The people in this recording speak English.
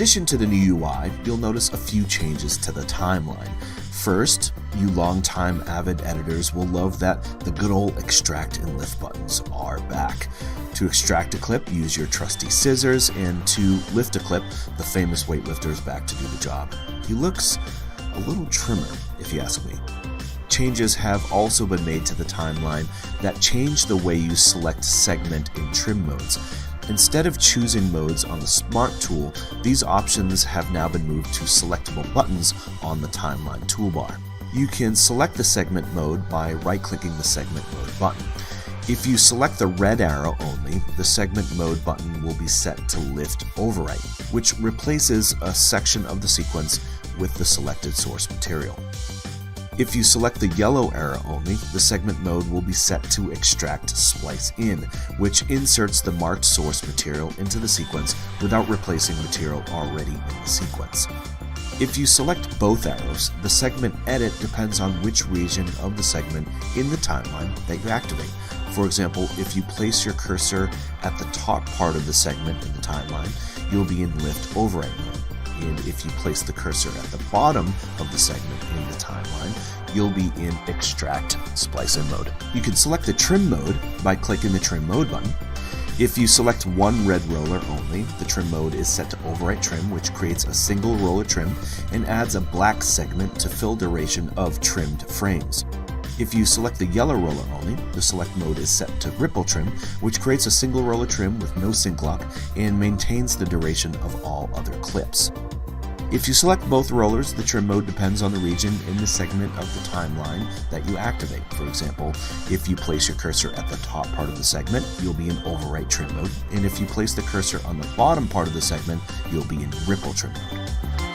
addition to the new UI, you'll notice a few changes to the timeline. First, you longtime Avid editors will love that the good old extract and lift buttons are back. To extract a clip, use your trusty scissors, and to lift a clip, the famous weightlifter is back to do the job. He looks a little trimmer, if you ask me. Changes have also been made to the timeline that change the way you select segment and trim modes. Instead of choosing modes on the Smart tool, these options have now been moved to selectable buttons on the timeline toolbar. You can select the segment mode by right-clicking the segment mode button. If you select the red arrow only, the segment mode button will be set to lift overwrite, which replaces a section of the sequence with the selected source material. If you select the yellow arrow only, the segment mode will be set to extract splice in, which inserts the marked source material into the sequence without replacing material already in the sequence. If you select both arrows, the segment edit depends on which region of the segment in the timeline that you activate. For example, if you place your cursor at the top part of the segment in the timeline, you'll be in lift overwrite mode. And if you place the cursor at the bottom of the segment in the timeline, you'll be in extract splice in mode. You can select the trim mode by clicking the trim mode button. If you select one red roller only, the trim mode is set to overwrite trim, which creates a single roller trim and adds a black segment to fill duration of trimmed frames. If you select the yellow roller only, the select mode is set to ripple trim, which creates a single roller trim with no sync lock and maintains the duration of all other clips. If you select both rollers, the trim mode depends on the region in the segment of the timeline that you activate. For example, if you place your cursor at the top part of the segment, you'll be in overwrite trim mode, and if you place the cursor on the bottom part of the segment, you'll be in ripple trim mode.